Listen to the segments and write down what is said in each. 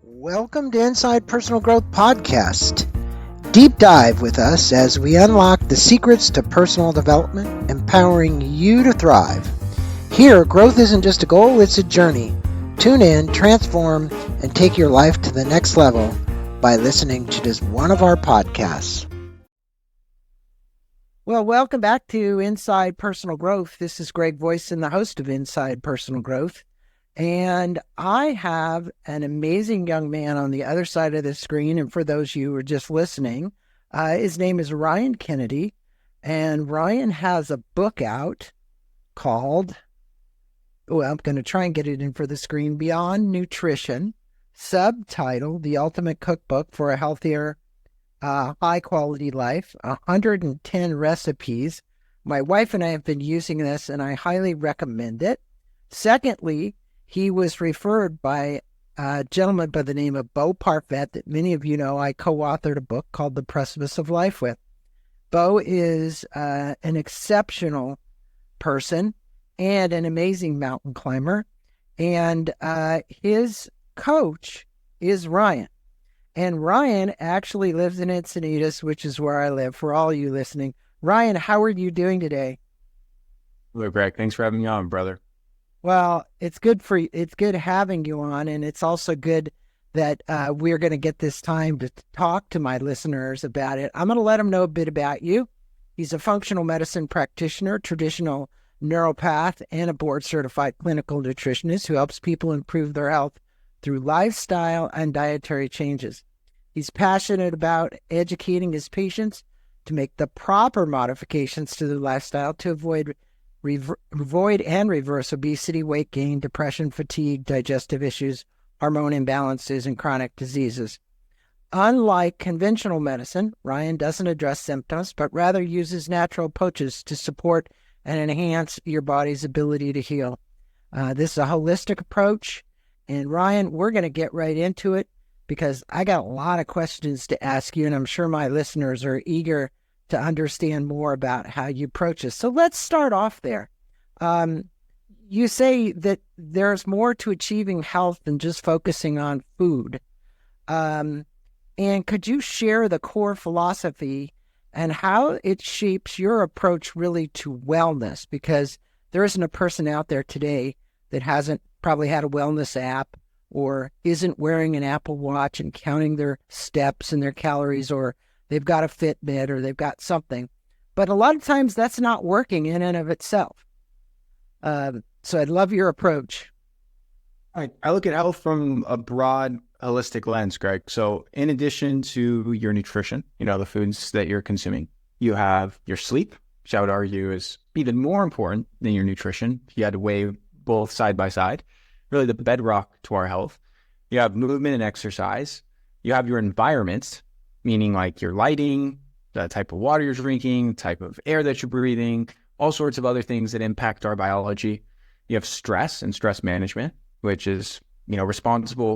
Welcome to Inside Personal Growth Podcast. Deep dive with us as we unlock the secrets to personal development, empowering you to thrive. Here, growth isn't just a goal, it's a journey. Tune in, transform, and take your life to the next level by listening to just one of our podcasts. Well, welcome back to Inside Personal Growth. This is Greg Voisin, the host of Inside Personal Growth. And I have an amazing young man on the other side of the screen. And for those of you who are just listening, his name is Ryan Kennedy. And Ryan has a book out called, I'm going to try and get it in for the screen, Beyond Nutrition, subtitled The Ultimate Cookbook for a Healthier, High-Quality Life, 110 recipes. My wife and I have been using this, and I highly recommend it. Secondly, he was referred by a gentleman by the name of Bo Parfet that many of you know I co-authored a book called The Precipice of Life with. Bo is an exceptional person and an amazing mountain climber. And his coach is Ryan. And Ryan actually lives in Encinitas, which is where I live, for all you listening. Ryan, how are you doing today? Hello, Greg. Thanks for having me on, brother. Well, it's good having you on, and it's also good that we're going to get this time to talk to my listeners about it. I'm going to let them know a bit about you. He's a functional medicine practitioner, traditional naturopath, and a board-certified clinical nutritionist who helps people improve their health through lifestyle and dietary changes. He's passionate about educating his patients to make the proper modifications to their lifestyle to avoid and reverse obesity, weight gain, depression, fatigue, digestive issues, hormone imbalances, and chronic diseases. Unlike conventional medicine, Ryan doesn't address symptoms, but rather uses natural approaches to support and enhance your body's ability to heal. This is a holistic approach. And Ryan, we're going to get right into it because I got a lot of questions to ask you, and I'm sure my listeners are eager to understand more about how you approach this. So let's start off there. You say that there's more to achieving health than just focusing on food. And could you share the core philosophy and how it shapes your approach really to wellness? Because there isn't a person out there today that hasn't probably had a wellness app or isn't wearing an Apple Watch and counting their steps and their calories, or they've got a Fitbit or they've got something. But a lot of times that's not working in and of itself. So I'd love your approach. I look at health from a broad, holistic lens, Greg. So in addition to your nutrition, the foods that you're consuming, you have your sleep, which I would argue is even more important than your nutrition. You had to weigh both side by side, really the bedrock to our health. You have movement and exercise. You have your environment, meaning like your lighting, the type of water you're drinking, type of air that you're breathing, all sorts of other things that impact our biology. You have stress and stress management, which is,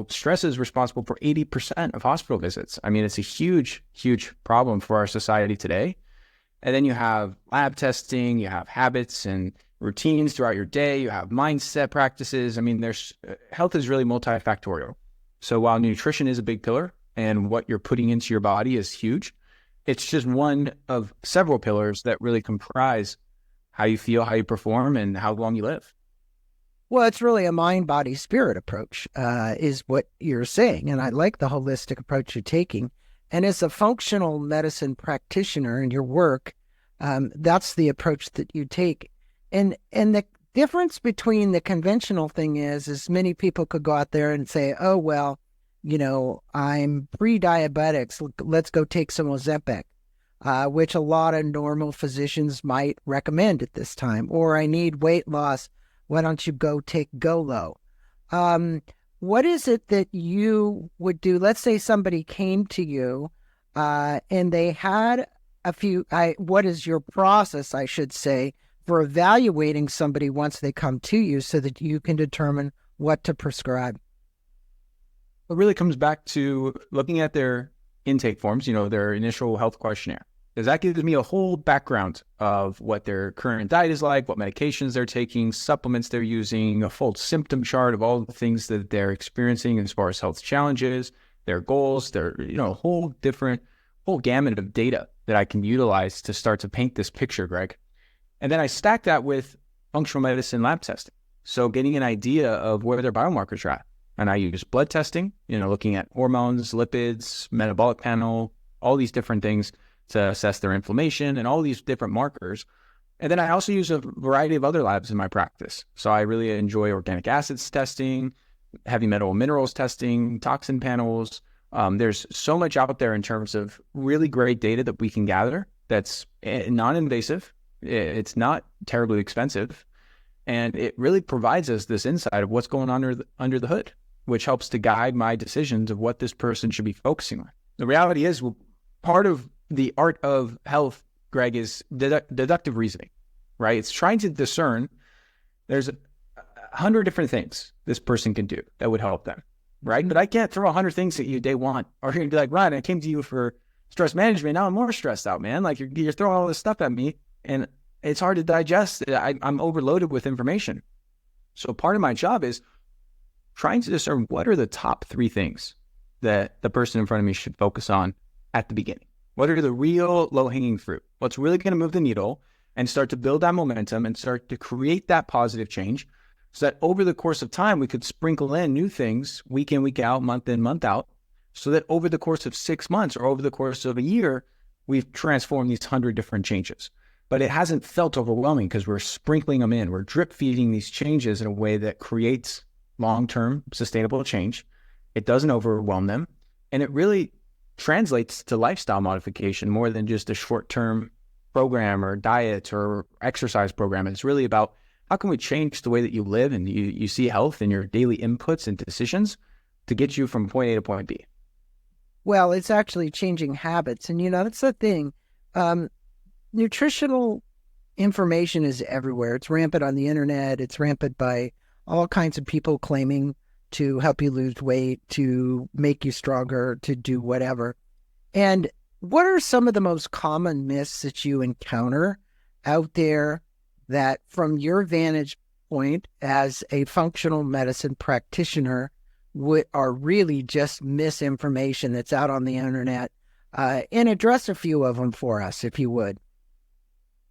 stress is responsible for 80% of hospital visits. I mean, it's a huge, huge problem for our society today. And then you have lab testing, you have habits and routines throughout your day, you have mindset practices. I mean, health is really multifactorial. So while nutrition is a big pillar and what you're putting into your body is huge, it's just one of several pillars that really comprise how you feel, how you perform, and how long you live. Well, it's really a mind, body, spirit approach, is what you're saying. And I like the holistic approach you're taking. And as a functional medicine practitioner in your work, that's the approach that you take. And the difference between the conventional thing is many people could go out there and say, oh, well, I'm pre-diabetics. Let's go take some Ozempic, which a lot of normal physicians might recommend at this time. Or I need weight loss. Why don't you go take Golo? What is it that you would do? Let's say somebody came to you and they had what is your process, I should say, for evaluating somebody once they come to you so that you can determine what to prescribe? It really comes back to looking at their intake forms, their initial health questionnaire. because that gives me a whole background of what their current diet is like, what medications they're taking, supplements they're using, a full symptom chart of all the things that they're experiencing as far as health challenges, their goals, their, a whole gamut of data that I can utilize to start to paint this picture, Greg. And then I stack that with functional medicine lab testing. So getting an idea of where their biomarkers are at. And I use blood testing, looking at hormones, lipids, metabolic panel, all these different things to assess their inflammation and all these different markers. And then I also use a variety of other labs in my practice. So I really enjoy organic acids testing, heavy metal minerals testing, toxin panels. There's so much out there in terms of really great data that we can gather that's non-invasive. It's not terribly expensive. And it really provides us this insight of what's going on under the hood, which helps to guide my decisions of what this person should be focusing on. The reality is, part of the art of health, Greg, is deductive reasoning, right? It's trying to discern. There's 100 different things this person can do that would help them, right? But I can't throw 100 things at you day one. Or you're going to be like, Ryan, I came to you for stress management. Now I'm more stressed out, man. Like you're throwing all this stuff at me and it's hard to digest. I'm overloaded with information. So part of my job is trying to discern what are the top 3 things that the person in front of me should focus on at the beginning. What are the real low-hanging fruit? What's really going to move the needle and start to build that momentum and start to create that positive change so that over the course of time, we could sprinkle in new things week in, week out, month in, month out, so that over the course of 6 months or over the course of a year, we've transformed these 100 different changes. But it hasn't felt overwhelming because we're sprinkling them in. We're drip feeding these changes in a way that creates long-term sustainable change. It doesn't overwhelm them. And it really translates to lifestyle modification more than just a short-term program or diet or exercise program. It's really about how can we change the way that you live and you see health in your daily inputs and decisions to get you from point A to point B. Well, it's actually changing habits. And, that's the thing. Nutritional information is everywhere. It's rampant on the internet. It's rampant by all kinds of people claiming to help you lose weight, to make you stronger, to do whatever. And what are some of the most common myths that you encounter out there that, from your vantage point as a functional medicine practitioner, are really just misinformation that's out on the internet? And address a few of them for us, if you would.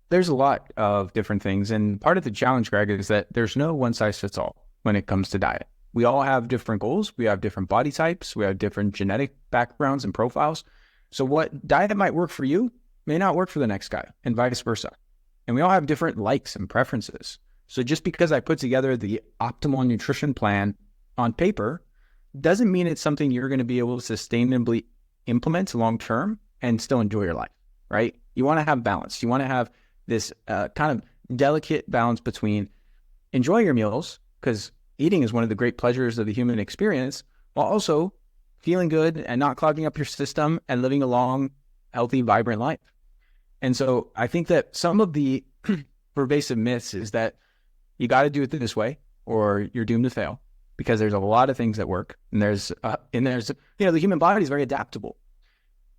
There's a lot of different things. And part of the challenge, Greg, is that there's no one size fits all when it comes to diet. We all have different goals. We have different body types. We have different genetic backgrounds and profiles. So what diet might work for you may not work for the next guy, and vice versa. And we all have different likes and preferences. So just because I put together the optimal nutrition plan on paper doesn't mean it's something you're going to be able to sustainably implement long-term and still enjoy your life, right? You want to have balance. You want to have this kind of delicate balance between enjoying your meals, because eating is one of the great pleasures of the human experience, while also feeling good and not clogging up your system and living a long, healthy, vibrant life. And so I think that some of the pervasive myths is that you got to do it this way or you're doomed to fail, because there's a lot of things that work. And there's the human body is very adaptable.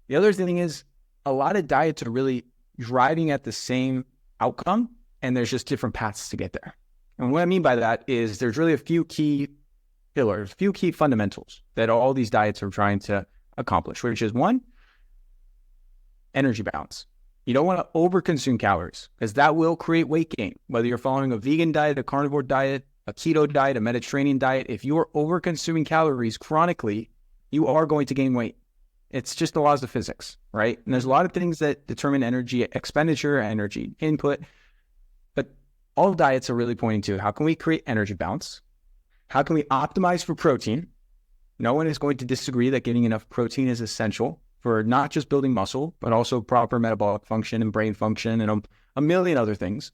The other thing is a lot of diets are really driving at the same outcome, and there's just different paths to get there. And what I mean by that is there's really a few key pillars, few key fundamentals that all these diets are trying to accomplish, which is 1, energy balance. You don't want to overconsume calories, because that will create weight gain. Whether you're following a vegan diet, a carnivore diet, a keto diet, a Mediterranean diet, if you are overconsuming calories chronically, you are going to gain weight. It's just the laws of physics, right? And there's a lot of things that determine energy expenditure, energy input, but all diets are really pointing to how can we create energy balance? How can we optimize for protein? No one is going to disagree that getting enough protein is essential for not just building muscle, but also proper metabolic function and brain function and a million other things.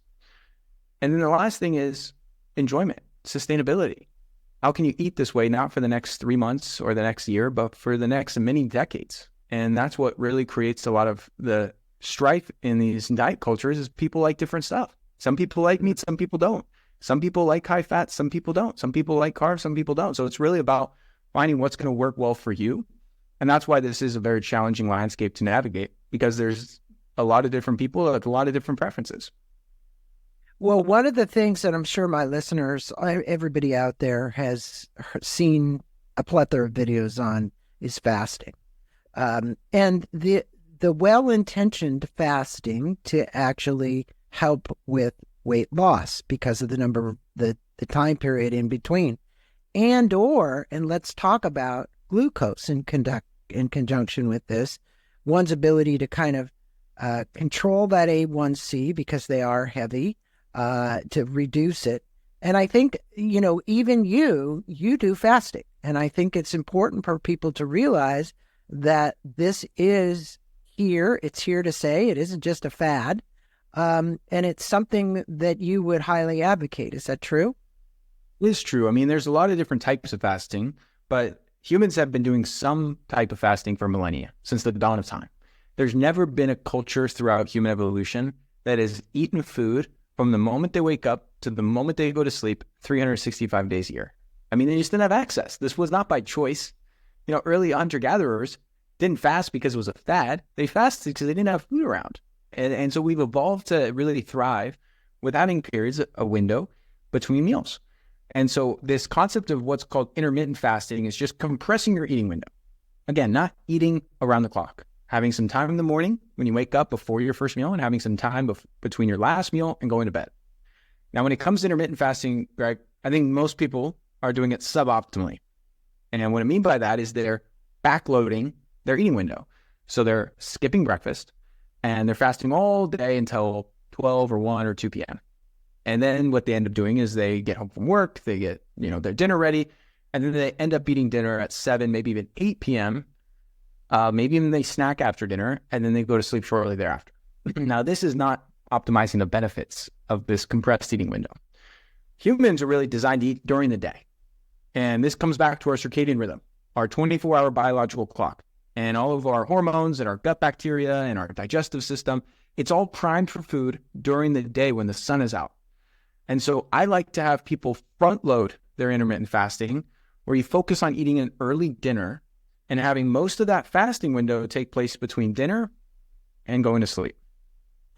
And then the last thing is enjoyment, sustainability. How can you eat this way, not for the next 3 months or the next year, but for the next many decades? And that's what really creates a lot of the strife in these diet cultures is people like different stuff. Some people like meat, some people don't. Some people like high fat, some people don't. Some people like carbs, some people don't. So it's really about finding what's going to work well for you. And that's why this is a very challenging landscape to navigate, because there's a lot of different people have a lot of different preferences. Well, one of the things that I'm sure my listeners, everybody out there has seen a plethora of videos on is fasting. And the well-intentioned fasting to actually help with weight loss because of the number of the time period in between. And let's talk about glucose in conjunction with this, one's ability to kind of control that A1C because they are heavy, to reduce it. And I think, even you do fasting. And I think it's important for people to realize that this is here. It's here to stay. It isn't just a fad. And it's something that you would highly advocate. Is that true? It is true. I mean, there's a lot of different types of fasting, but humans have been doing some type of fasting for millennia, since the dawn of time. There's never been a culture throughout human evolution that has eaten food from the moment they wake up to the moment they go to sleep 365 days a year. I mean, they just didn't have access. This was not by choice. Early hunter-gatherers didn't fast because it was a fad. They fasted because they didn't have food around. And so we've evolved to really thrive with having periods, a window between meals. And so this concept of what's called intermittent fasting is just compressing your eating window. Again, not eating around the clock. Having some time in the morning when you wake up before your first meal and having some time between your last meal and going to bed. Now, when it comes to intermittent fasting, Greg, I think most people are doing it suboptimally. And what I mean by that is they're backloading their eating window. So they're skipping breakfast and they're fasting all day until 12 or 1 or 2 p.m. And then what they end up doing is they get home from work, they get, their dinner ready, and then they end up eating dinner at 7, maybe even 8 p.m. Maybe even they snack after dinner, and then they go to sleep shortly thereafter. Now, this is not optimizing the benefits of this compressed eating window. Humans are really designed to eat during the day. And this comes back to our circadian rhythm, our 24-hour biological clock, and all of our hormones and our gut bacteria and our digestive system. It's all primed for food during the day when the sun is out. And so I like to have people front load their intermittent fasting, where you focus on eating an early dinner and having most of that fasting window take place between dinner and going to sleep.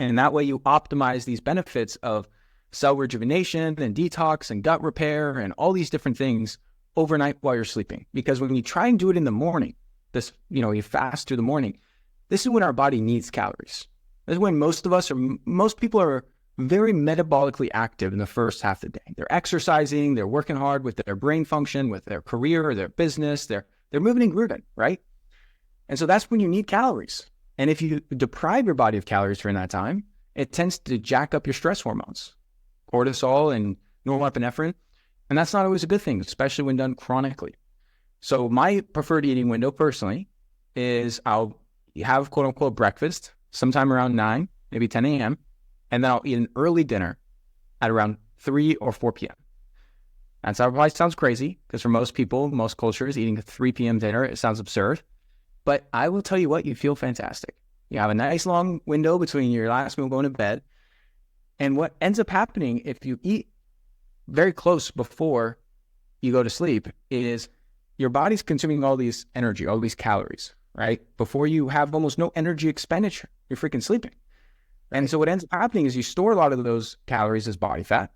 And that way you optimize these benefits of cell rejuvenation and detox and gut repair and all these different things overnight while you're sleeping. Because when you try and do it in the morning, you fast through the morning, this is when our body needs calories. This is when most people are very metabolically active in the first half of the day. They're exercising, they're working hard with their brain function, with their career, their business, they're moving and grooving, right? And so that's when you need calories. And if you deprive your body of calories during that time, it tends to jack up your stress hormones, cortisol and norepinephrine. And that's not always a good thing, especially when done chronically. So my preferred eating window personally is I'll have quote unquote breakfast sometime around 9, maybe 10 a.m. And then I'll eat an early dinner at around 3 or 4 p.m. That probably sounds crazy because for most people, most cultures, eating a 3 p.m. dinner, it sounds absurd. But I will tell you what, you feel fantastic. You have a nice long window between your last meal going to bed. And what ends up happening if you eat very close before you go to sleep is your body's consuming all these energy, all these calories, right? Before you have almost no energy expenditure, you're freaking sleeping. And so what ends up happening is you store a lot of those calories as body fat.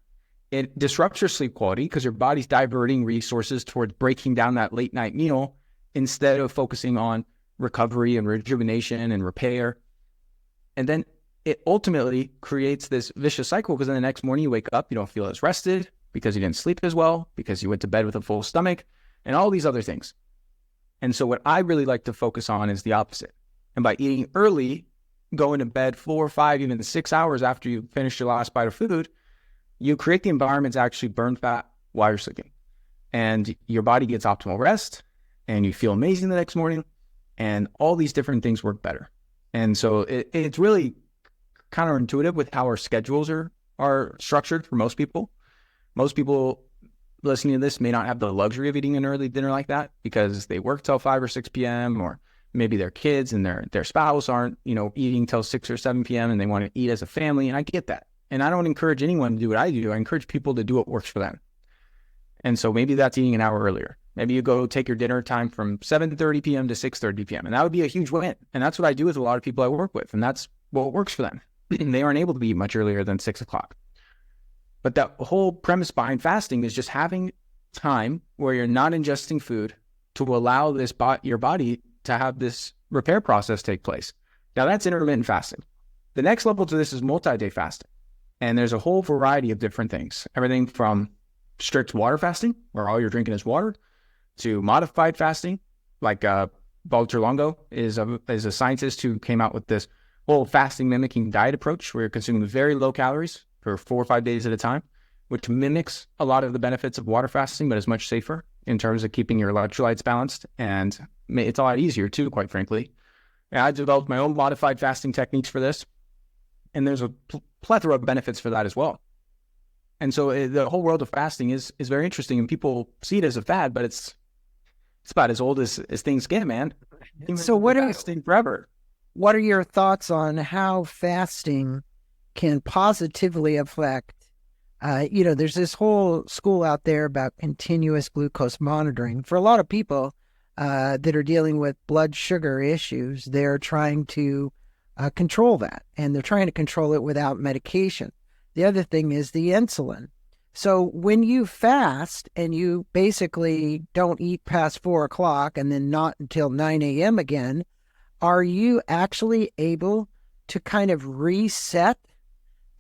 It disrupts your sleep quality because your body's diverting resources towards breaking down that late night meal instead of focusing on recovery and rejuvenation and repair. And then it ultimately creates this vicious cycle because then the next morning you wake up, you don't feel as rested because you didn't sleep as well, because you went to bed with a full stomach and all these other things. And so what I really like to focus on is the opposite. And by eating early, going to bed 4, 5, even 6 hours after you finish your last bite of food, you create the environment to actually burn fat while you're sleeping. And your body gets optimal rest and you feel amazing the next morning and all these different things work better. And so it's really counterintuitive with how our schedules are structured for most people. Most people listening to this may not have the luxury of eating an early dinner like that because they work till 5 or 6 p.m. or maybe their kids and their spouse aren't, eating till 6 or 7 p.m. and they want to eat as a family. And I get that. And I don't encourage anyone to do what I do. I encourage people to do what works for them. And so maybe that's eating an hour earlier. Maybe you go take your dinner time from 7:30 p.m. to 6:30 p.m. And that would be a huge win. And that's what I do with a lot of people I work with. And that's well, it works for them. They aren't able to eat much earlier than 6 o'clock. But the whole premise behind fasting is just having time where you're not ingesting food to allow your body to have this repair process take place. Now that's intermittent fasting. The next level to this is multi-day fasting. And there's a whole variety of different things. Everything from strict water fasting, where all you're drinking is water, to modified fasting, like Walter Longo is a scientist who came out with this whole fasting mimicking diet approach, where you're consuming very low calories for 4 or 5 days at a time, which mimics a lot of the benefits of water fasting, but is much safer in terms of keeping your electrolytes balanced. And it's a lot easier too, quite frankly. And I developed my own modified fasting techniques for this. And there's a plethora of benefits for that as well. And so the whole world of fasting is very interesting, and people see it as a fad, but it's about as old as things get, man. So what are fasting forever? What are your thoughts on how fasting can positively affect? There's this whole school out there about continuous glucose monitoring. For a lot of people that are dealing with blood sugar issues, they're trying to control that, and they're trying to control it without medication. The other thing is the insulin. So when you fast and you basically don't eat past 4 o'clock and then not until 9 a.m. again, are you actually able to kind of reset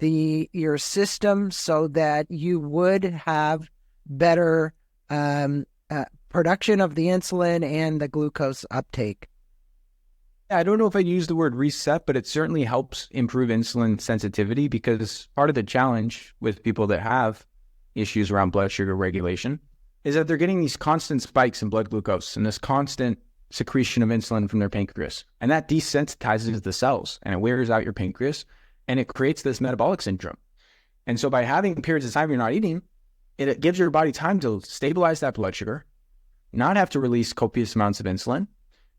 your system so that you would have better production of the insulin and the glucose uptake? I don't know if I'd use the word reset, but it certainly helps improve insulin sensitivity, because part of the challenge with people that have issues around blood sugar regulation is that they're getting these constant spikes in blood glucose and this constant secretion of insulin from their pancreas. And that desensitizes the cells and it wears out your pancreas and it creates this metabolic syndrome. And so by having periods of time you're not eating, it gives your body time to stabilize that blood sugar, not have to release copious amounts of insulin,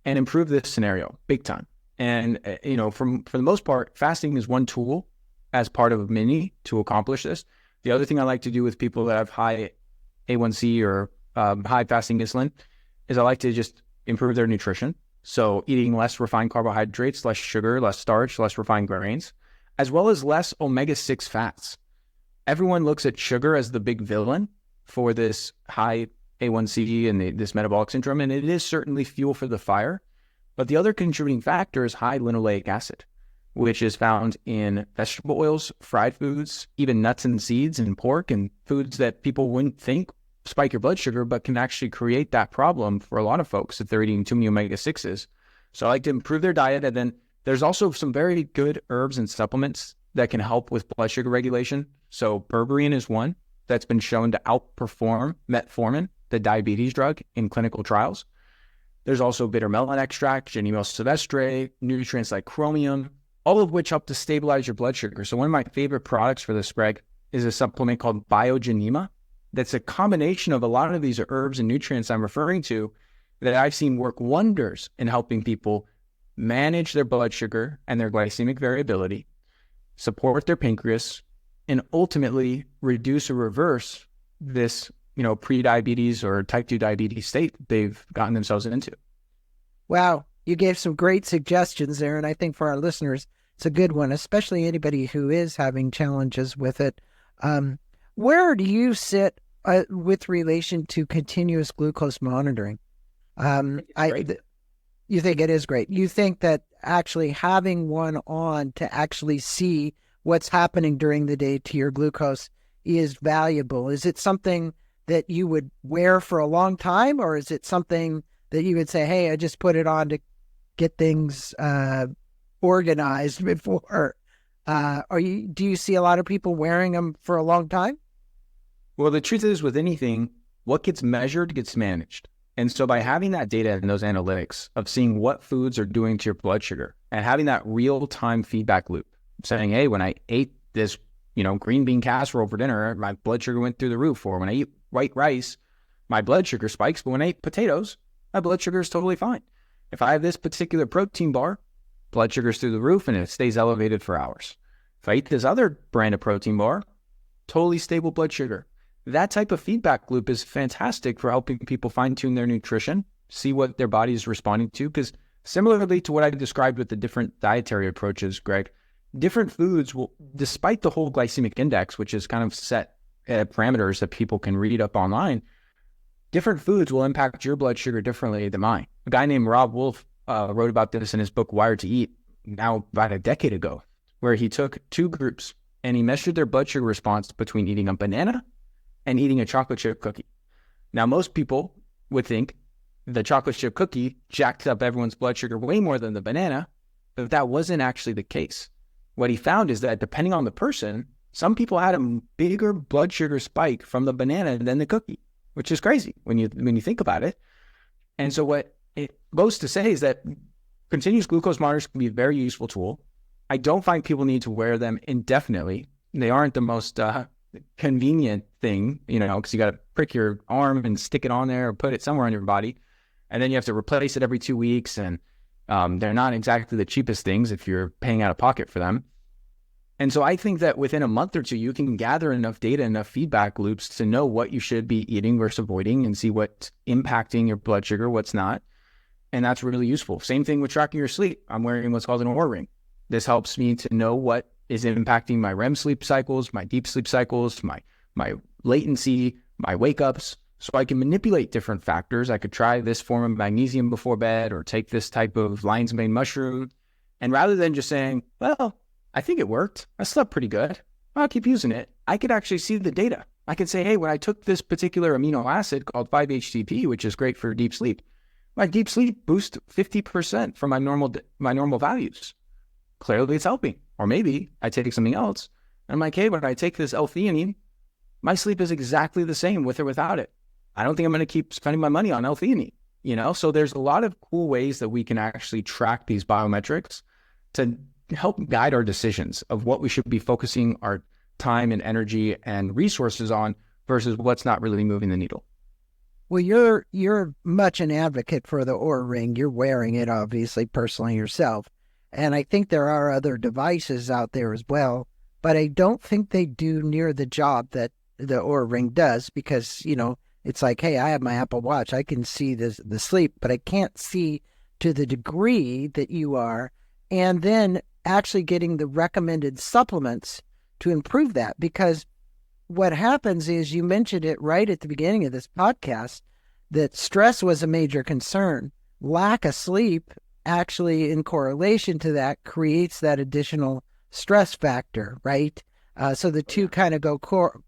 and improve this scenario big time. And, for the most part, fasting is one tool as part of many to accomplish this. The other thing I like to do with people that have high A1C or high fasting insulin is I like to just improve their nutrition. So eating less refined carbohydrates, less sugar, less starch, less refined grains, as well as less omega-6 fats. Everyone looks at sugar as the big villain for this high A1C and this metabolic syndrome, and it is certainly fuel for the fire. But the other contributing factor is high linoleic acid, which is found in vegetable oils, fried foods, even nuts and seeds and pork, and foods that people wouldn't think spike your blood sugar, but can actually create that problem for a lot of folks if they're eating too many omega-6s. So I like to improve their diet. And then there's also some very good herbs and supplements that can help with blood sugar regulation. So berberine is one that's been shown to outperform metformin, the diabetes drug, in clinical trials. There's also bitter melon extract, Genemal silvestre, nutrients like chromium, all of which help to stabilize your blood sugar. So one of my favorite products for this, Greg, is a supplement called Biogenema. That's a combination of a lot of these herbs and nutrients I'm referring to that I've seen work wonders in helping people manage their blood sugar and their glycemic variability, support their pancreas, and ultimately reduce or reverse this pre-diabetes or type 2 diabetes state they've gotten themselves into. Wow, you gave some great suggestions there, and I think for our listeners, it's a good one, especially anybody who is having challenges with it. Where do you sit with relation to continuous glucose monitoring? You think it is great. You think that actually having one on to actually see what's happening during the day to your glucose is valuable. Is it something that you would wear for a long time, or is it something that you would say, hey, I just put it on to get things organized before? Do you see a lot of people wearing them for a long time? Well, the truth is, with anything, what gets measured gets managed. And so by having that data and those analytics of seeing what foods are doing to your blood sugar and having that real-time feedback loop, saying, hey, when I ate this, green bean casserole for dinner, my blood sugar went through the roof. Or when I eat white rice, my blood sugar spikes. But when I eat potatoes, my blood sugar is totally fine. If I have this particular protein bar, blood sugar's through the roof and it stays elevated for hours. If I eat this other brand of protein bar, totally stable blood sugar. That type of feedback loop is fantastic for helping people fine-tune their nutrition, see what their body is responding to. Because similarly to what I described with the different dietary approaches, Greg, different foods will, despite the whole glycemic index, which is kind of set parameters that people can read up online, different foods will impact your blood sugar differently than mine. A guy named Rob Wolf wrote about this in his book, Wired to Eat, now about a decade ago, where he took two groups and he measured their blood sugar response between eating a banana and eating a chocolate chip cookie. Now, most people would think the chocolate chip cookie jacked up everyone's blood sugar way more than the banana, but that wasn't actually the case. What he found is that depending on the person, some people had a bigger blood sugar spike from the banana than the cookie, which is crazy when you think about it. And so what it goes to say is that continuous glucose monitors can be a very useful tool. I don't find people need to wear them indefinitely. They aren't the most convenient thing, because you got to prick your arm and stick it on there or put it somewhere on your body. And then you have to replace it every 2 weeks. And they're not exactly the cheapest things if you're paying out of pocket for them. And so I think that within a month or two, you can gather enough data, enough feedback loops to know what you should be eating versus avoiding and see what's impacting your blood sugar, what's not. And that's really useful. Same thing with tracking your sleep. I'm wearing what's called an Oura ring. This helps me to know what is impacting my REM sleep cycles, my deep sleep cycles, my latency, my wake ups. So I can manipulate different factors. I could try this form of magnesium before bed or take this type of lion's mane mushroom. And rather than just saying, well, I think it worked, I slept pretty good, I'll keep using it, I could actually see the data. I could say, hey, when I took this particular amino acid called 5-HTP, which is great for deep sleep, my deep sleep boost 50% from my normal values. Clearly it's helping. Or maybe I take something else and I'm like, hey, when I take this L-theanine, my sleep is exactly the same with or without it. I don't think I'm going to keep spending my money on L-theanine, So there's a lot of cool ways that we can actually track these biometrics to help guide our decisions of what we should be focusing our time and energy and resources on versus what's not really moving the needle. Well, you're much an advocate for the Oura ring. You're wearing it, obviously, personally yourself. And I think there are other devices out there as well, but I don't think they do near the job that the Oura ring does because, it's like, hey, I have my Apple Watch. I can see the sleep, but I can't see to the degree that you are. And then actually getting the recommended supplements to improve that. Because what happens is, you mentioned it right at the beginning of this podcast, that stress was a major concern. Lack of sleep actually, in correlation to that, creates that additional stress factor, right? So the two kind of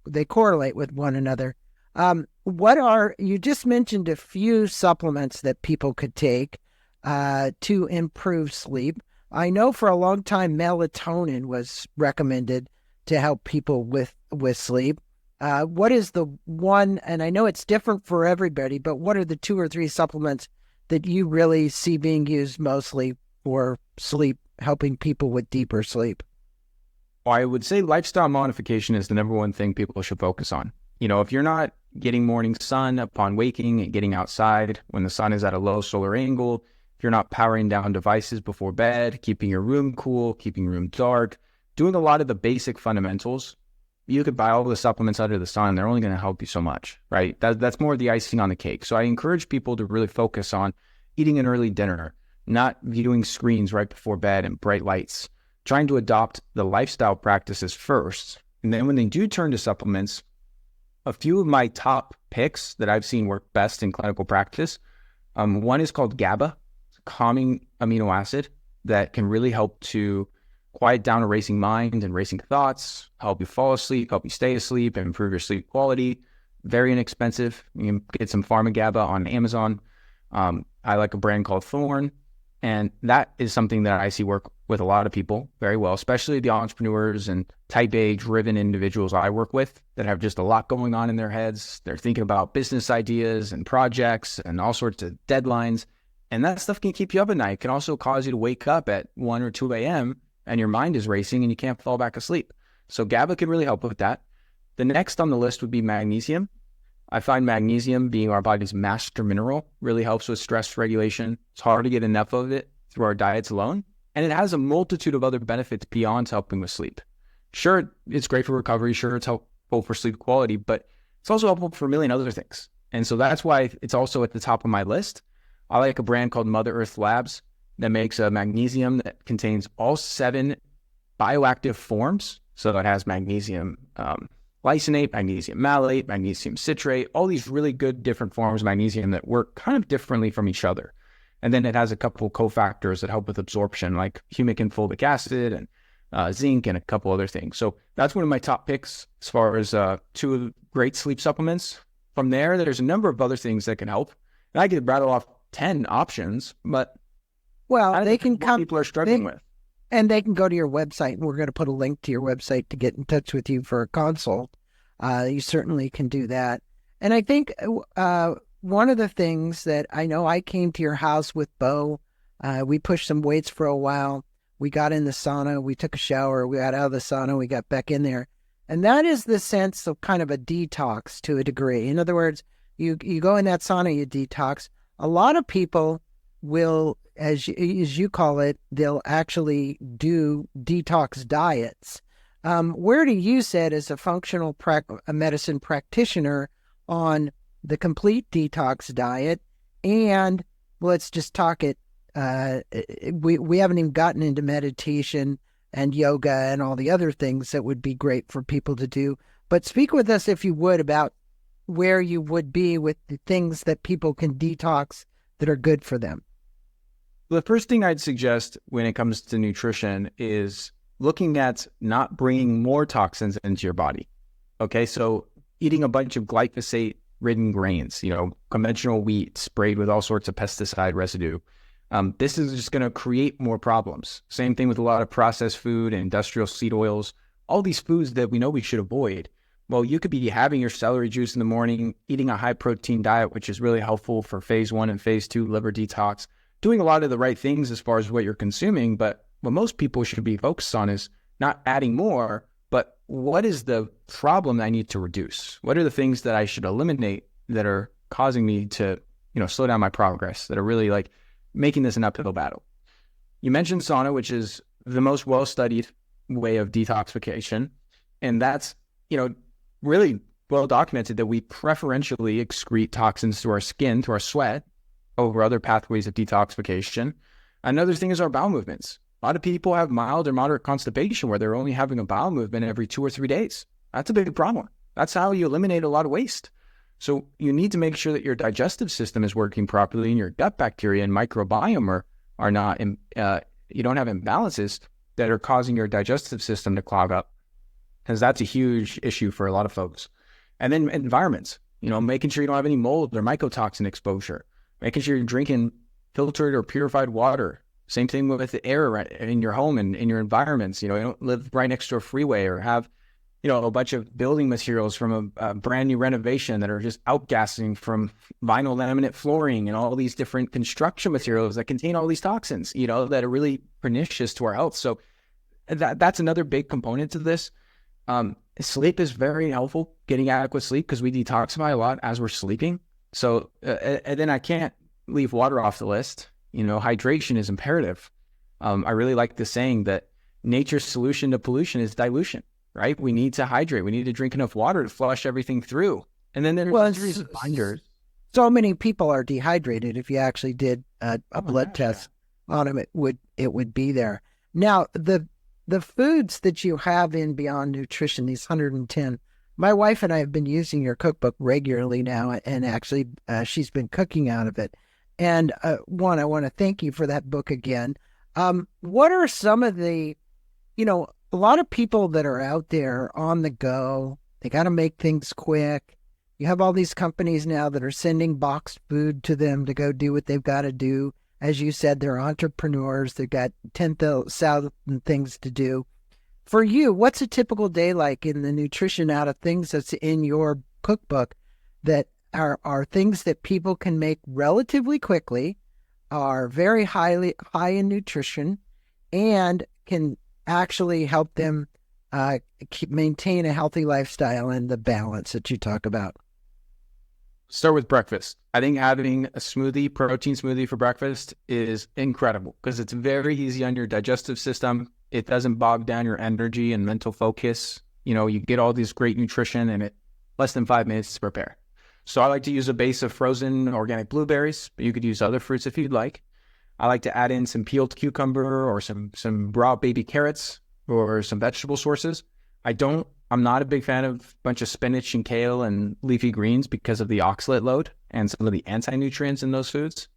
they correlate with one another. You just mentioned a few supplements that people could take to improve sleep. I know for a long time melatonin was recommended to help people with sleep. What is the one, and I know it's different for everybody, but what are the 2 or 3 supplements that you really see being used mostly for sleep, helping people with deeper sleep? Well, I would say lifestyle modification is the number one thing people should focus on. If you're not getting morning sun upon waking and getting outside when the sun is at a low solar angle, if you're not powering down devices before bed, keeping your room cool, keeping your room dark, doing a lot of the basic fundamentals, you could buy all the supplements under the sun. They're only going to help you so much, right? That's more the icing on the cake. So I encourage people to really focus on eating an early dinner, not viewing screens right before bed and bright lights, trying to adopt the lifestyle practices first. And then when they do turn to supplements, a few of my top picks that I've seen work best in clinical practice, one is called GABA, it's a calming amino acid that can really help to quiet down a racing mind and racing thoughts, help you fall asleep, help you stay asleep, and improve your sleep quality. Very inexpensive. You can get some Pharma GABA on Amazon. I like a brand called Thorn, and that is something that I see work with a lot of people very well, especially the entrepreneurs and type A driven individuals I work with that have just a lot going on in their heads. They're thinking about business ideas and projects and all sorts of deadlines, and that stuff can keep you up at night. It can also cause you to wake up at 1 or 2 a.m. and your mind is racing and you can't fall back asleep. So GABA can really help with that. The next on the list would be magnesium. I find magnesium, being our body's master mineral, really helps with stress regulation. It's hard to get enough of it through our diets alone. And it has a multitude of other benefits beyond helping with sleep. Sure, it's great for recovery. Sure, it's helpful for sleep quality, but it's also helpful for a million other things. And so that's why it's also at the top of my list. I like a brand called Mother Earth Labs that makes a magnesium that contains all 7 bioactive forms. So it has magnesium lysate, magnesium malate, magnesium citrate, all these really good different forms of magnesium that work kind of differently from each other. And then it has a couple cofactors that help with absorption, like humic and fulvic acid and zinc and a couple other things. So that's one of my top picks as far as two great sleep supplements. From there, there's a number of other things that can help. And I could rattle off 10 options, but Well, they can come. People are struggling with. And they can go to your website, and we're going to put a link to your website to get in touch with you for a consult. You certainly can do that. And I think one of the things that I know, I came to your house with Bo. We pushed some weights for a while. We got in the sauna. We took a shower. We got out of the sauna. We got back in there. And that is the sense of kind of a detox to a degree. In other words, you go in that sauna, you detox. A lot of people will, as you call it, they'll actually do detox diets. Where do you sit as a functional medicine practitioner on the complete detox diet? And let's just talk it. We haven't even gotten into meditation and yoga and all the other things that would be great for people to do. But speak with us, if you would, about where you would be with the things that people can detox that are good for them. The first thing I'd suggest when it comes to nutrition is looking at not bringing more toxins into your body. Okay, so eating a bunch of glyphosate-ridden grains, conventional wheat sprayed with all sorts of pesticide residue. This is just going to create more problems. Same thing with a lot of processed food and industrial seed oils, all these foods that we know we should avoid. Well, you could be having your celery juice in the morning, eating a high-protein diet, which is really helpful for phase 1 and phase 2 liver detox, doing a lot of the right things as far as what you're consuming. But what most people should be focused on is not adding more, but what is the problem I need to reduce? What are the things that I should eliminate that are causing me to, slow down my progress, that are really like making this an uphill battle? You mentioned sauna, which is the most well-studied way of detoxification. And that's, really well documented that we preferentially excrete toxins through our skin, through our sweat, over other pathways of detoxification. Another thing is our bowel movements. A lot of people have mild or moderate constipation where they're only having a bowel movement every 2 or 3 days. That's a big problem. That's how you eliminate a lot of waste. So you need to make sure that your digestive system is working properly and your gut bacteria and microbiome are not, you don't have imbalances that are causing your digestive system to clog up, because that's a huge issue for a lot of folks. And then environments, making sure you don't have any mold or mycotoxin exposure, making sure you're drinking filtered or purified water. Same thing with the air in your home and in your environments. You don't live right next to a freeway or have, a bunch of building materials from a brand new renovation that are just outgassing from vinyl laminate flooring and all these different construction materials that contain all these toxins, that are really pernicious to our health. So that's another big component to this. Sleep is very helpful, getting adequate sleep, because we detoxify a lot as we're sleeping. So, and then I can't leave water off the list. Hydration is imperative. I really like the saying that nature's solution to pollution is dilution, right? We need to hydrate. We need to drink enough water to flush everything through. And then there's a series of binders. So many people are dehydrated. If you actually did a blood test on them, it would be there. Now, the foods that you have in Beyond Nutrition, these 110, my wife and I have been using your cookbook regularly now, and actually she's been cooking out of it. And I want to thank you for that book again. What are some of the, a lot of people that are out there on the go, they got to make things quick. You have all these companies now that are sending boxed food to them to go do what they've got to do. As you said, they're entrepreneurs. They've got 10,000 things to do. For you, what's a typical day like in the nutrition out of things that's in your cookbook that are things that people can make relatively quickly, are very high in nutrition, and can actually help them maintain a healthy lifestyle and the balance that you talk about? Start with breakfast. I think having a smoothie, protein smoothie for breakfast is incredible, because it's very easy on your digestive system. It doesn't bog down your energy and mental focus. You get all this great nutrition in it, less than 5 minutes to prepare. So I like to use a base of frozen organic blueberries, but you could use other fruits if you'd like. I like to add in some peeled cucumber or some raw baby carrots, or some vegetable sources. I'm not a big fan of a bunch of spinach and kale and leafy greens because of the oxalate load and some of the anti-nutrients in those foods.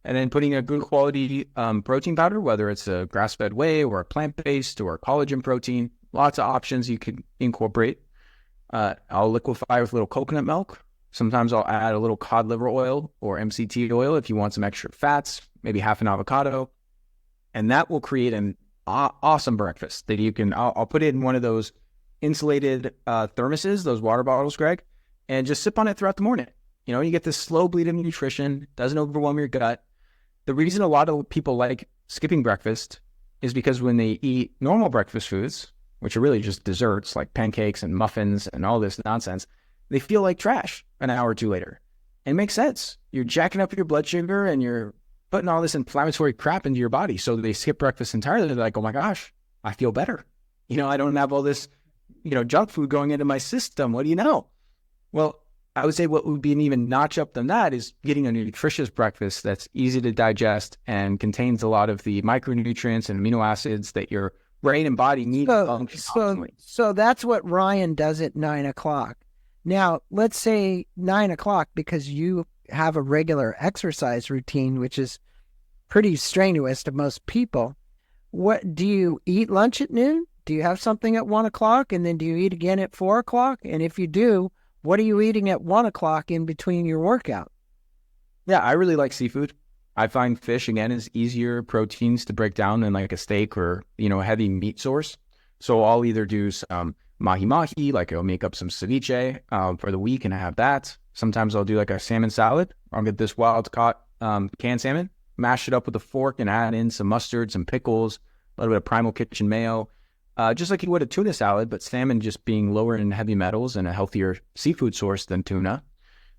And then putting a good quality protein powder, whether it's a grass-fed whey or a plant-based or collagen protein, lots of options you could incorporate. I'll liquefy with a little coconut milk. Sometimes I'll add a little cod liver oil or MCT oil if you want some extra fats, maybe half an avocado. And that will create an awesome breakfast that I'll put it in one of those insulated thermoses, those water bottles, Greg, and just sip on it throughout the morning. You get this slow bleed of nutrition, doesn't overwhelm your gut. The reason a lot of people like skipping breakfast is because when they eat normal breakfast foods, which are really just desserts like pancakes and muffins and all this nonsense, they feel like trash an hour or two later. And it makes sense. You're jacking up your blood sugar and you're putting all this inflammatory crap into your body. So they skip breakfast entirely. They're like, oh my gosh, I feel better. I don't have all this, junk food going into my system. What do you know? Well, I would say what would be an even notch up than that is getting a nutritious breakfast that's easy to digest and contains a lot of the micronutrients and amino acids that your brain and body need to function optimally. So that's what Ryan does at 9:00. Now, let's say 9:00, because you have a regular exercise routine, which is pretty strenuous to most people. What do you eat lunch at noon? Do you have something at 1:00, and then do you eat again at 4:00? And if you do, what are you eating at 1:00 in between your workout? Yeah, I really like seafood. I find fish, again, is easier proteins to break down than like a steak or, a heavy meat source. So I'll either do some mahi-mahi, like I'll make up some ceviche for the week and have that. Sometimes I'll do like a salmon salad. I'll get this wild-caught canned salmon, mash it up with a fork and add in some mustard, some pickles, a little bit of Primal Kitchen mayo, just like you would a tuna salad, but salmon just being lower in heavy metals and a healthier seafood source than tuna.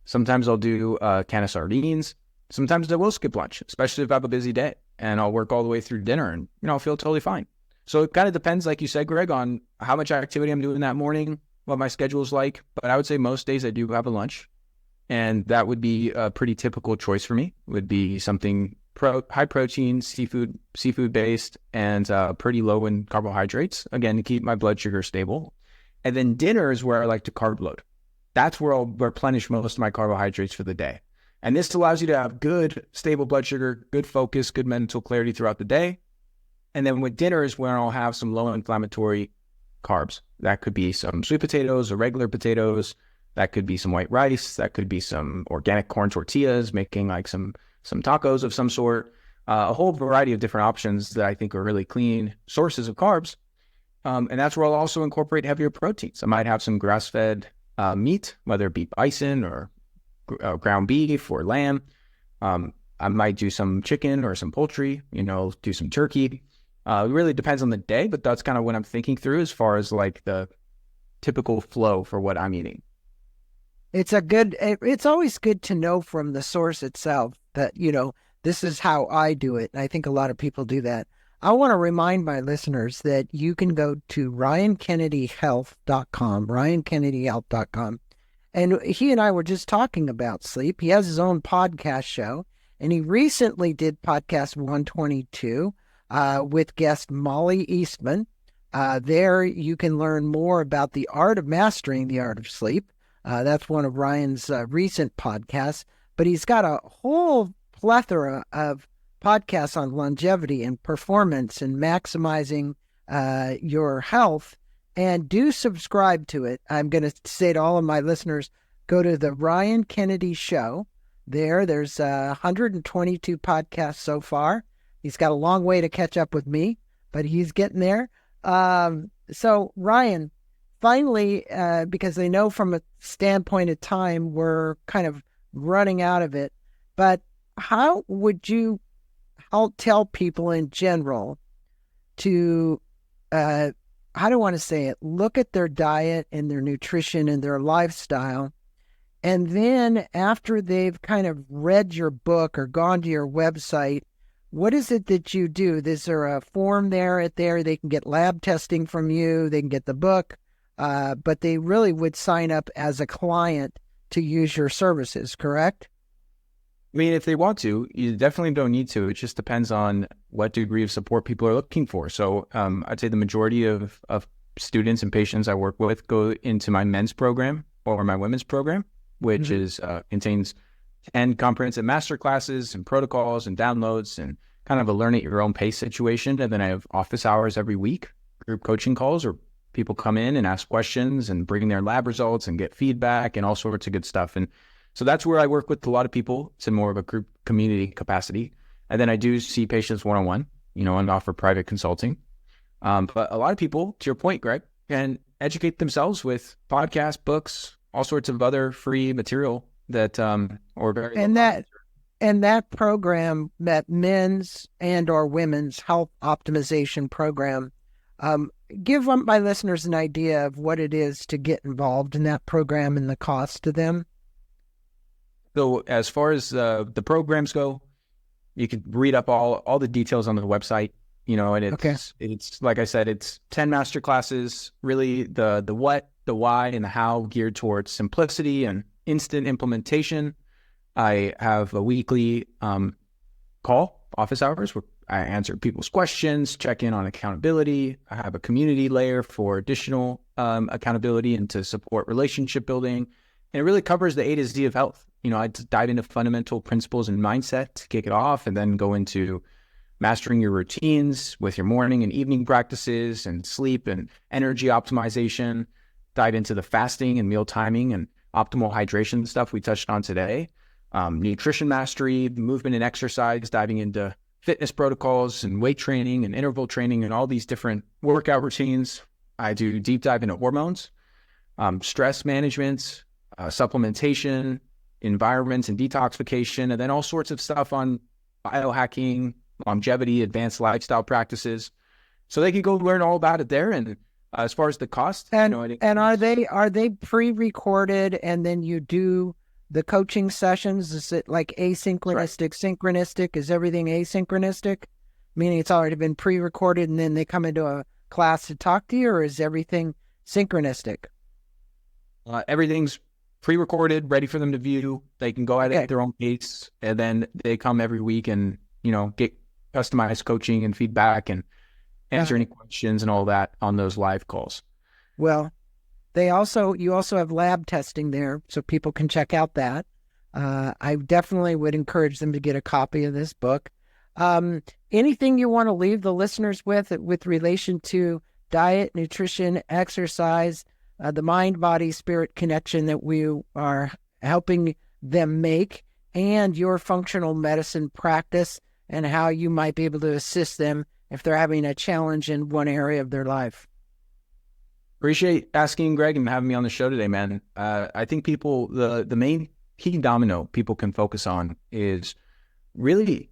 Sometimes I'll do a can of sardines. Sometimes I will skip lunch, especially if I have a busy day, and I'll work all the way through dinner and, I'll feel totally fine. So it kind of depends, like you said, Greg, on how much activity I'm doing that morning, what my schedule is like. But I would say most days I do have a lunch, and that would be a pretty typical choice for me. It would be something high protein, seafood based, and pretty low in carbohydrates, again, to keep my blood sugar stable. And then dinner is where I like to carb load. That's where I'll replenish most of my carbohydrates for the day. And this allows you to have good, stable blood sugar, good focus, good mental clarity throughout the day. And then with dinner is where I'll have some low inflammatory carbs. That could be some sweet potatoes or regular potatoes. That could be some white rice. That could be some organic corn tortillas, making like some tacos of some sort. A whole variety of different options that I think are really clean sources of carbs. And that's where I'll also incorporate heavier proteins. I might have some grass-fed meat, whether it be bison or ground beef or lamb. I might do some chicken or some poultry, do some turkey. It really depends on the day, but that's kind of what I'm thinking through as far as like the typical flow for what I'm eating. It's always good to know from the source itself that, this is how I do it. And I think a lot of people do that. I want to remind my listeners that you can go to ryankennedyhealth.com, ryankennedyhealth.com. And he and I were just talking about sleep. He has his own podcast show, and he recently did podcast 122 with guest Molly Eastman. There you can learn more about the art of mastering the art of sleep. That's one of Ryan's recent podcasts, but he's got a whole plethora of podcasts on longevity and performance and maximizing your health. And do subscribe to it. I'm going to say to all of my listeners, go to the Ryan Kennedy Show. There's 122 podcasts so far. He's got a long way to catch up with me, but he's getting there. So Ryan, finally, because I know from a standpoint of time, we're kind of running out of it, but how would you tell people in general to, how do I want to say it? Look at their diet and their nutrition and their lifestyle. And then after they've kind of read your book or gone to your website, what is it that you do? Is there a form there? They can get lab testing from you. They can get the book, but they really would sign up as a client to use your services, correct? I mean, if they want to, you definitely don't need to. It just depends on what degree of support people are looking for. So I'd say the majority of students and patients I work with go into my men's program or my women's program, which is contains 10 comprehensive master classes and protocols and downloads and kind of a learn at your own pace situation. And then I have office hours every week, group coaching calls, or people come in and ask questions and bring their lab results and get feedback and all sorts of good stuff. And so that's where I work with a lot of people. It's in more of a group community capacity. And then I do see patients one-on-one, and offer private consulting. But a lot of people, to your point, Greg, can educate themselves with podcasts, books, all sorts of other free material that or very and that program, that men's and or women's health optimization program, give my listeners an idea of what it is to get involved in that program and the cost to them. So as far as the programs go, you can read up all the details on the website, and it's like I said, it's 10 master classes, really the what, the why, and the how geared towards simplicity and instant implementation. I have a weekly call, office hours, where I answer people's questions, check in on accountability. I have a community layer for additional accountability and to support relationship building. And it really covers the A to Z of health. I dive into fundamental principles and mindset to kick it off, and then go into mastering your routines with your morning and evening practices and sleep and energy optimization, dive into the fasting and meal timing and optimal hydration stuff we touched on today, nutrition mastery, movement and exercise, diving into fitness protocols and weight training and interval training and all these different workout routines. I do deep dive into hormones, stress management, supplementation, environments and detoxification, and then all sorts of stuff on biohacking, longevity, advanced lifestyle practices. So they can go learn all about it there. And as far as the cost, and are they pre-recorded, and then you do the coaching sessions? Is it like asynchronistic, synchronistic? Is everything asynchronistic, meaning it's already been pre-recorded and then they come into a class to talk to you, or is everything synchronistic? Everything's pre-recorded, ready for them to view. They can go at it at their own pace, and then they come every week and get customized coaching and feedback and answer any questions and all that on those live calls. Well, you also have lab testing there, so people can check out that. I definitely would encourage them to get a copy of this book. Anything you want to leave the listeners with relation to diet, nutrition, exercise, the mind, body, spirit connection that we are helping them make, and your functional medicine practice, and how you might be able to assist them if they're having a challenge in one area of their life? Appreciate asking, Greg, and having me on the show today, man. I think people, the main key domino people can focus on is really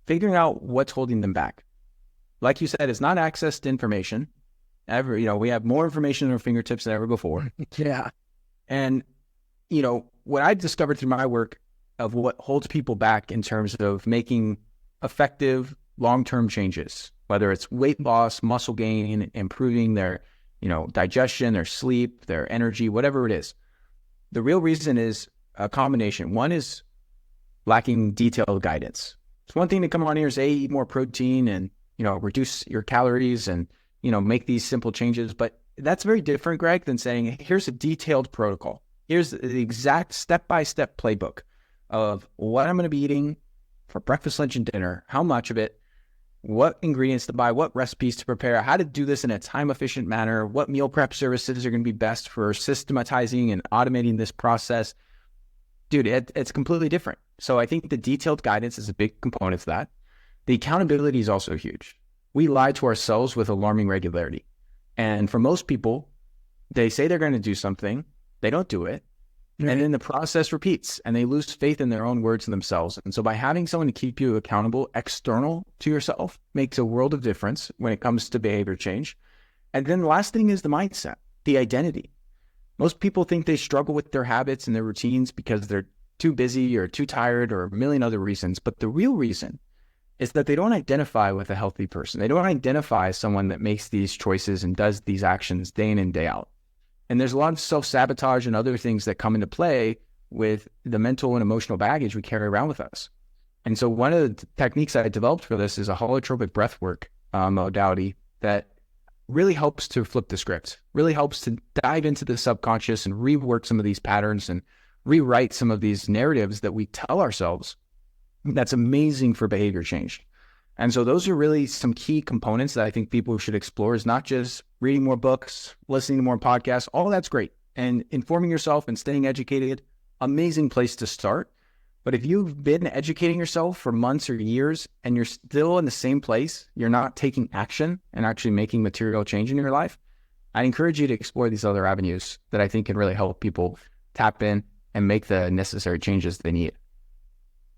figuring out what's holding them back. Like you said, it's not access to information. We have more information at our fingertips than ever before. Yeah. And, what I discovered through my work of what holds people back in terms of making effective long-term changes, whether it's weight loss, muscle gain, improving their, digestion, their sleep, their energy, whatever it is. The real reason is a combination. One is lacking detailed guidance. It's one thing to come on here and say, eat more protein and, reduce your calories and, make these simple changes. But that's very different, Greg, than saying, here's a detailed protocol. Here's the exact step-by-step playbook of what I'm going to be eating for breakfast, lunch, and dinner, how much of it, what ingredients to buy, what recipes to prepare, how to do this in a time-efficient manner, what meal prep services are going to be best for systematizing and automating this process. Dude, it's completely different. So I think the detailed guidance is a big component of that. The accountability is also huge. We lie to ourselves with alarming regularity. And for most people, they say they're going to do something, they don't do it, and then the process repeats and they lose faith in their own words and themselves. And so by having someone to keep you accountable, external to yourself, makes a world of difference when it comes to behavior change. And then the last thing is the mindset, the identity. Most people think they struggle with their habits and their routines because they're too busy or too tired or a million other reasons. But the real reason is that they don't identify with a healthy person. They don't identify as someone that makes these choices and does these actions day in and day out. And there's a lot of self-sabotage and other things that come into play with the mental and emotional baggage we carry around with us. And so one of the techniques I developed for this is a holotropic breathwork modality that really helps to flip the script, really helps to dive into the subconscious and rework some of these patterns and rewrite some of these narratives that we tell ourselves. That's amazing for behavior change. And so those are really some key components that I think people should explore, is not just reading more books, listening to more podcasts. All that's great. And informing yourself and staying educated, amazing place to start. But if you've been educating yourself for months or years and you're still in the same place, you're not taking action and actually making material change in your life, I encourage you to explore these other avenues that I think can really help people tap in and make the necessary changes they need.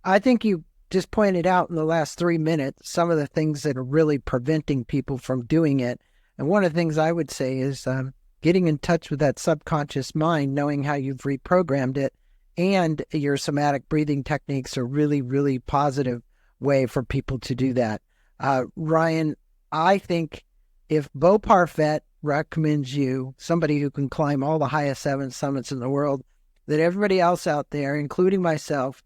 I think you just pointed out in the last 3 minutes some of the things that are really preventing people from doing it. And one of the things I would say is getting in touch with that subconscious mind, knowing how you've reprogrammed it, and your somatic breathing techniques are really, really positive way for people to do that. Ryan, I think if Beau Parfait recommends you, somebody who can climb all the highest 7 summits in the world, that everybody else out there, including myself,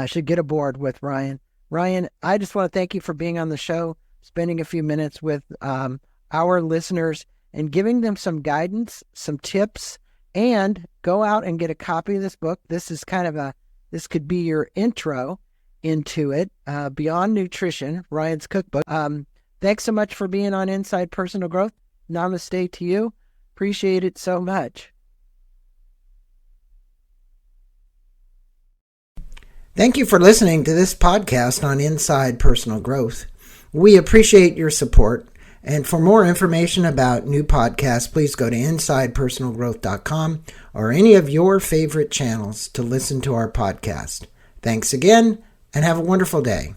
should get aboard with Ryan. Ryan, I just want to thank you for being on the show, spending a few minutes with our listeners and giving them some guidance, some tips, and go out and get a copy of this book. This is this could be your intro into it, Beyond Nutrition, Ryan's Cookbook. Thanks so much for being on Inside Personal Growth. Namaste to you. Appreciate it so much. Thank you for listening to this podcast on Inside Personal Growth. We appreciate your support. And for more information about new podcasts, please go to InsidePersonalGrowth.com or any of your favorite channels to listen to our podcast. Thanks again, and have a wonderful day.